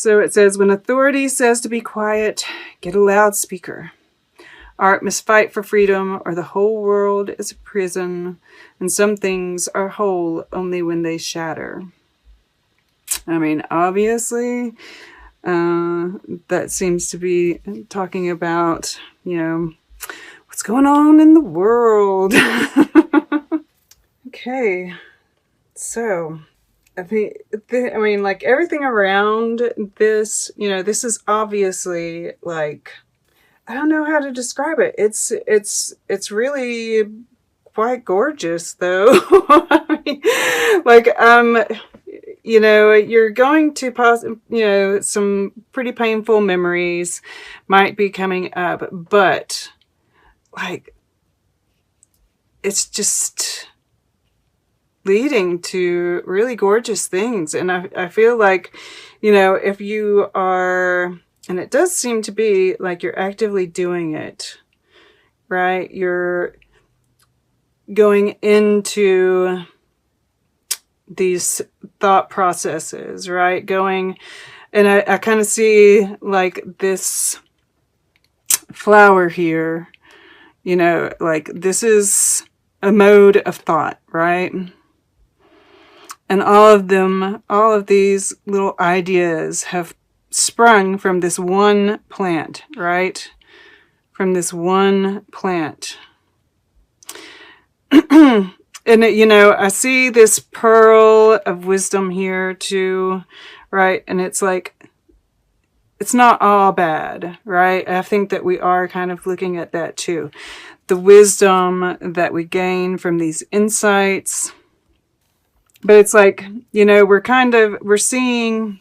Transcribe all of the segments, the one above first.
So it says, when authority says to be quiet, get a loudspeaker. Art must fight for freedom, or the whole world is a prison, and some things are whole only when they shatter. I mean, obviously, that seems to be talking about, you know, what's going on in the world. Okay, so I mean, like everything around this, you know, this is obviously like, I don't know how to describe it. It's really quite gorgeous, though. I mean, like, you know, you're going to you know, some pretty painful memories might be coming up, but like, it's just leading to really gorgeous things. And I feel like, you know, if you are, and it does seem to be like you're actively doing it, right? You're going into these thought processes, right? Going, and I kind of see like this flower here, you know, like this is a mode of thought, right? And all of these little ideas have sprung from this one plant, right? From this one plant. And, you know, I see this pearl of wisdom here too, right? And it's like, it's not all bad, right? I think that we are kind of looking at that too. The wisdom that we gain from these insights. But it's like, you know, we're seeing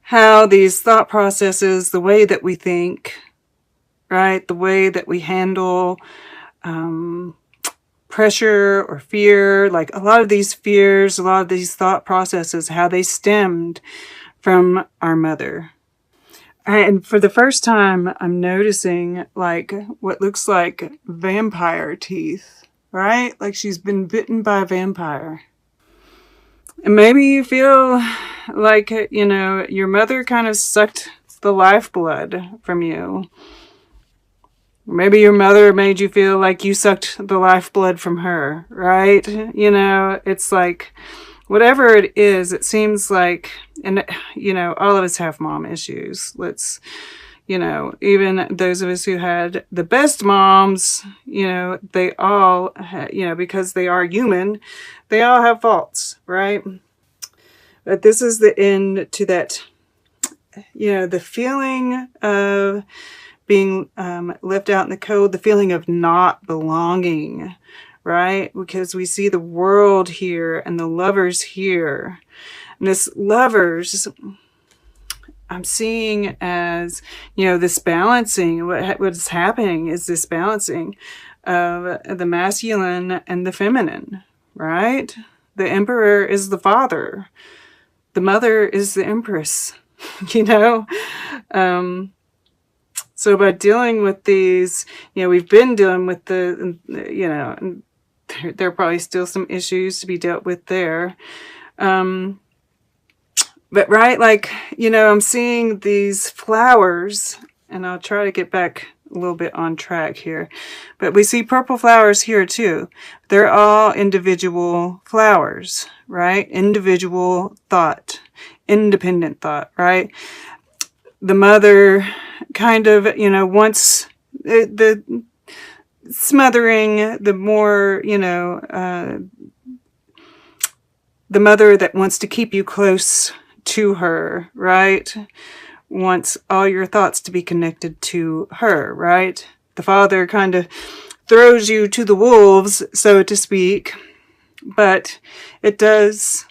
how these thought processes, the way that we think, right? The way that we handle pressure or fear, like a lot of these fears, a lot of these thought processes, how they stemmed from our mother. And for the first time, I'm noticing like what looks like vampire teeth, right? Like she's been bitten by a vampire. And maybe you feel like, you know, your mother kind of sucked the lifeblood from you. Maybe your mother made you feel like you sucked the lifeblood from her, right? You know, it's like, whatever it is, it seems like, and, you know, all of us have mom issues. Let's, you know, even those of us who had the best moms, you know, they all, you know, because they are human, they all have faults, right? But this is the end to that, you know, the feeling of being left out in the cold, the feeling of not belonging, right? Because we see the world here and the lovers here. And this lovers, I'm seeing as, you know, this balancing, what is happening is this balancing of the masculine and the feminine, right? The emperor is the father. The mother is the empress, you know? So by dealing with these, you know, we've been dealing with the, you know, there are probably still some issues to be dealt with there. But right, like, you know, I'm seeing these flowers, and I'll try to get back a little bit on track here. But we see purple flowers here too. They're all individual flowers, right? Individual thought, independent thought, right? The mother kind of, you know, wants the smothering, the more, you know, the mother that wants to keep you close to her, right? Wants all your thoughts to be connected to her, right? The father kind of throws you to the wolves, so to speak, but it does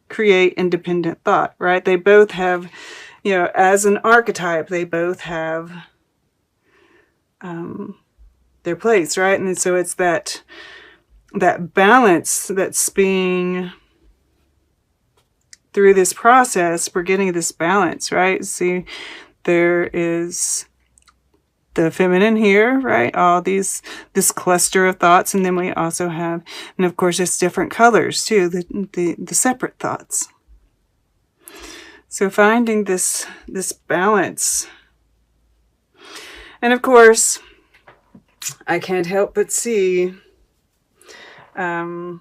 create independent thought, right? They both have, you know, as an archetype, they both have their place, right? And so it's that balance that's being, through this process, we're getting this balance, right? See, there is the feminine here, right? All this cluster of thoughts, and then we also have, and of course, it's different colors too, the separate thoughts. So finding this balance. And of course, I can't help but see some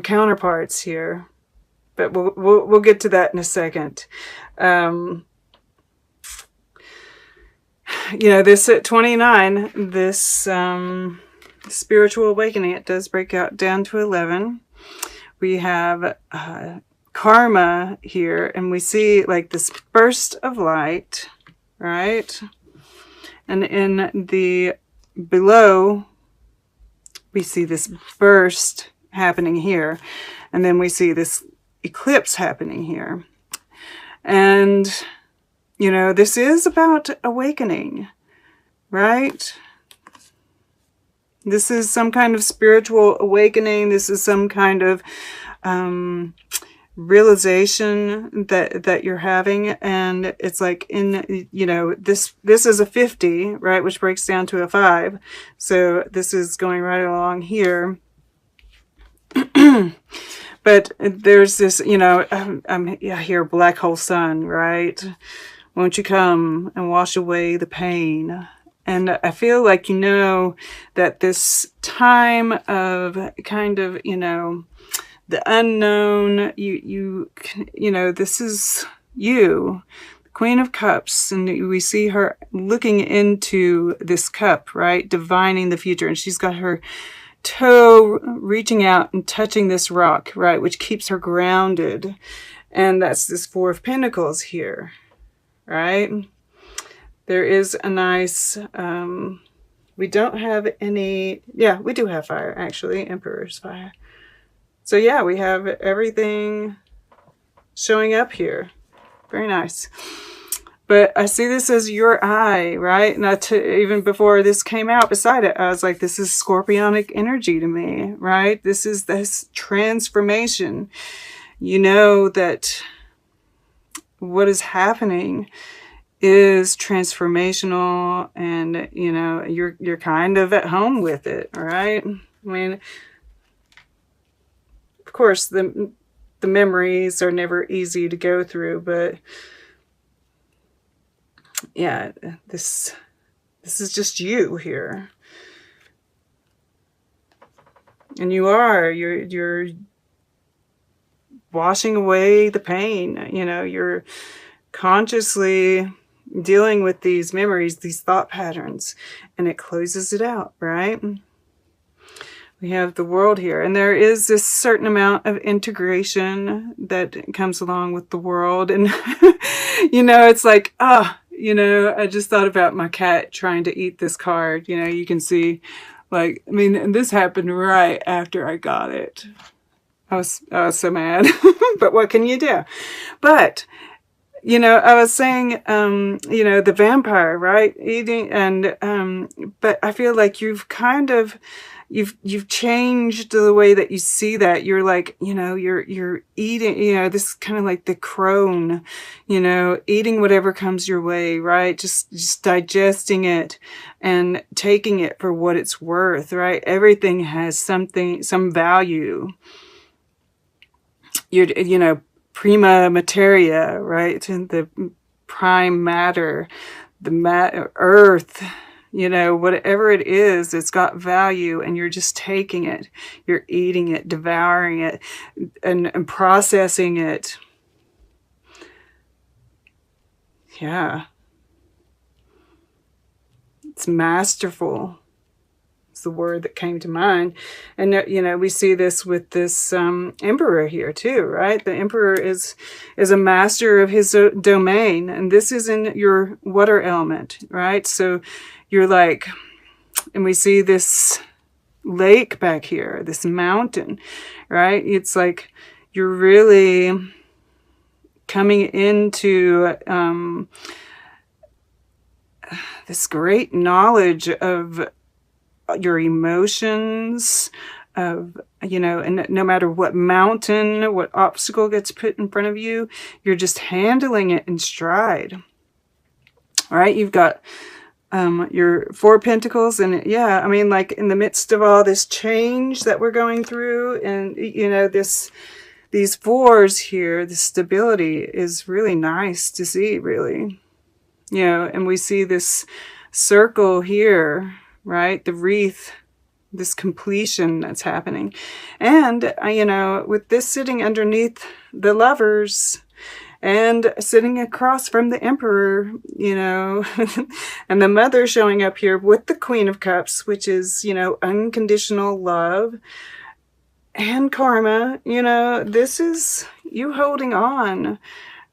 counterparts here, but we'll get to that in a second. You know, this at 29, this spiritual awakening, it does break out down to 11. We have karma here, and we see like this burst of light, right? And in the below, we see this burst happening here, and then we see this eclipse happening here. And you know, this is about awakening, right? This is some kind of spiritual awakening. This is some kind of realization that you're having. And it's like in, you know, this is a 50, right? Which breaks down to a 5. So this is going right along here. But there's this, you know, I hear black hole sun, right? Won't you come and wash away the pain? And I feel like, you know, that this time of kind of, you know, the unknown, you know, this is you, the Queen of Cups, and we see her looking into this cup, right? Divining the future. And she's got her toe reaching out and touching this rock, right? Which keeps her grounded. And that's this 4 of Pentacles here. Right? There is a nice, we don't have any, yeah, we do have fire, actually, Emperor's fire. So yeah, we have everything showing up here. Very nice. But I see this as your eye, right? And even before this came out beside it, I was like, this is scorpionic energy to me, right? This is this transformation. You know that what is happening is transformational, and you know you're kind of at home with it, right? I mean, of course the memories are never easy to go through, but yeah, this is just you here, and you're washing away the pain. You know, you're consciously dealing with these memories, these thought patterns, and it closes it out, right? We have the world here, and there is this certain amount of integration that comes along with the world. And you know, it's like, you know, I just thought about my cat trying to eat this card. You know, you can see, like, I mean, and this happened right after I got it. I was so mad. But what can you do? But you know, I was saying, you know, the vampire, right? Eating, and but I feel like you've kind of, you've changed the way that you see that. You're like, you know, you're eating, you know, this is kind of like the crone, you know, eating whatever comes your way, right? Just digesting it and taking it for what it's worth, right? Everything has some value. You know, prima materia, right? And the prime matter, the earth, you know, whatever it is, it's got value, and you're just taking it, you're eating it, devouring it, and processing it. Yeah. It's masterful. The word that came to mind. And you know, we see this with this emperor here too, right? The emperor is a master of his domain, and this is in your water element, right? So you're like, and we see this lake back here, this mountain, right? It's like you're really coming into this great knowledge of your emotions, of, you know, and no matter what mountain, what obstacle gets put in front of you, you're just handling it in stride. All right, you've got your 4 Pentacles, and yeah, I mean, like in the midst of all this change that we're going through, and you know, this these fours here, the stability is really nice to see, really. You know, and we see this circle here, right? The wreath, this completion that's happening. And, you know, with this sitting underneath the Lovers and sitting across from the Emperor, you know, and the Mother showing up here with the Queen of Cups, which is, you know, unconditional love and karma. You know, this is you holding on,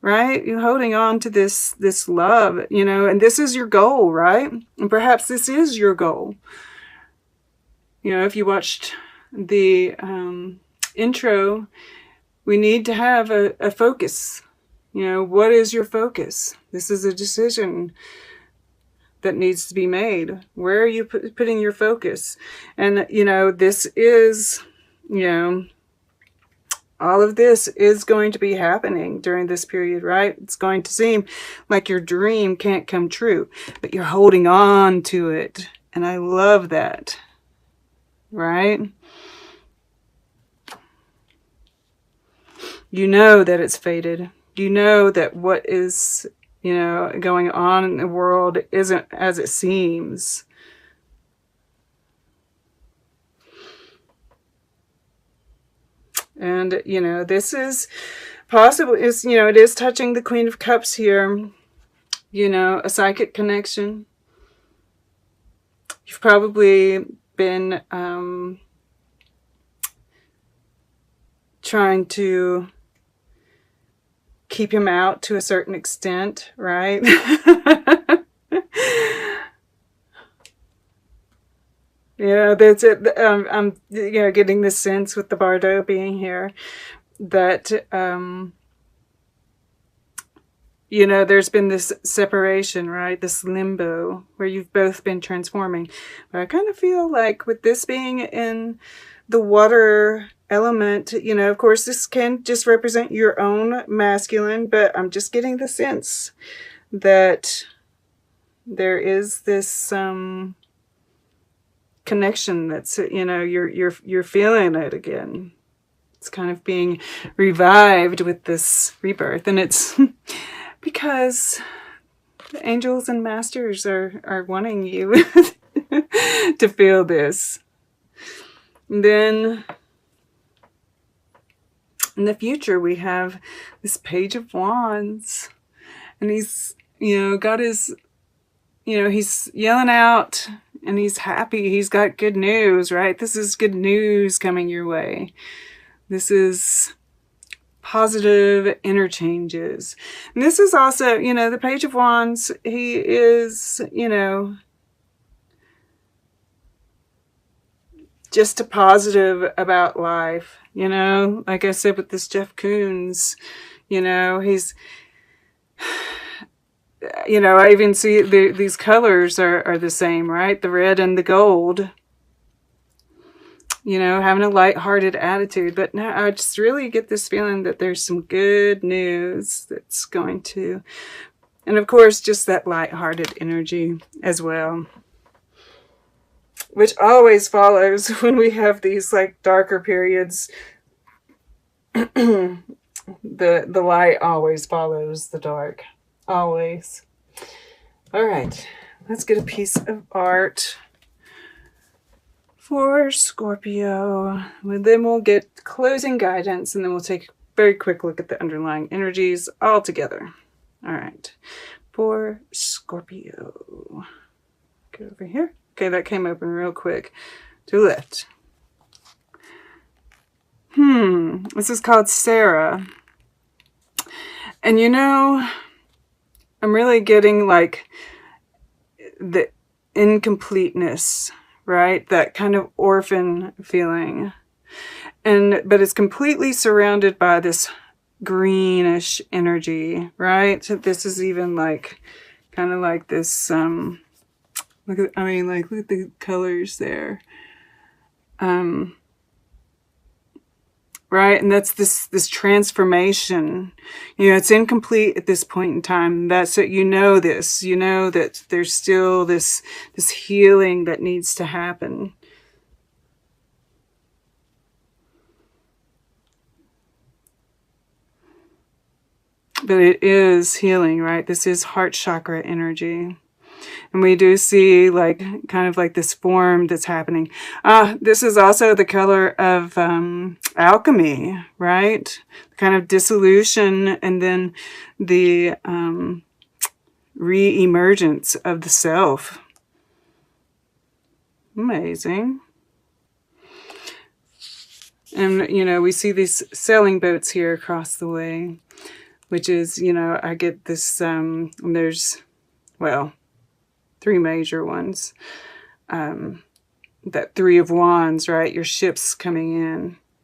right? You holding on to this love, you know, and this is your goal, right? And perhaps this is your goal. You know, if you watched the intro, we need to have a focus. You know, what is your focus? This is a decision that needs to be made. Where are you putting your focus? And, you know, this is, you know, all of this is going to be happening during this period, right? It's going to seem like your dream can't come true, but you're holding on to it. And I love that, right? You know that it's fated. You know that what is, you know, going on in the world isn't as it seems. And, you know, this is possibly, you know, it is touching the Queen of Cups here. You know, a psychic connection. You've probably been trying to keep him out to a certain extent, right? Yeah, that's it. I'm, you know, getting this sense with the Bardo being here that, you know, there's been this separation, right? This limbo where you've both been transforming. But I kind of feel like with this being in the water element, you know, of course, this can just represent your own masculine, but I'm just getting the sense that there is this connection that's, you know, you're feeling it again. It's kind of being revived with this rebirth, and it's because the angels and masters are wanting you to feel this. And then in the future, we have this Page of Wands, and he's, you know, got his, you know, he's yelling out and he's happy. He's got good news, right? This is good news coming your way. This is positive interchanges. And this is also, you know, the Page of Wands, he is, you know, just a positive about life, you know, like I said with this Jeff Koons, you know, he's, you know, I even see these colors are the same, right? The red and the gold, you know, having a lighthearted attitude. But now I just really get this feeling that there's some good news that's going to, and of course, just that lighthearted energy as well, which always follows when we have these like darker periods. The light always follows the dark. Always. All right. Let's get a piece of art for Scorpio. Then we'll get closing guidance, and then we'll take a very quick look at the underlying energies all together. All right. For Scorpio. Get over here. Okay, that came open real quick. To the left. This is called Sarah. And you know, I'm really getting like the incompleteness, right? That kind of orphan feeling. But it's completely surrounded by this greenish energy, right? So this is even like kind of like this look at the colors there. Right, and that's this transformation. You know, it's incomplete at this point in time. That's it. You know this. You know that there's still this healing that needs to happen. But it is healing, right? This is heart chakra energy. And we do see like kind of like this form that's happening. This is also the color of alchemy, right? Kind of dissolution and then the re-emergence of the self. Amazing. And, you know, we see these sailing boats here across the way, which is, you know, I get this, and there's, well, 3 major ones. That 3 of Wands, right? Your ship's coming in.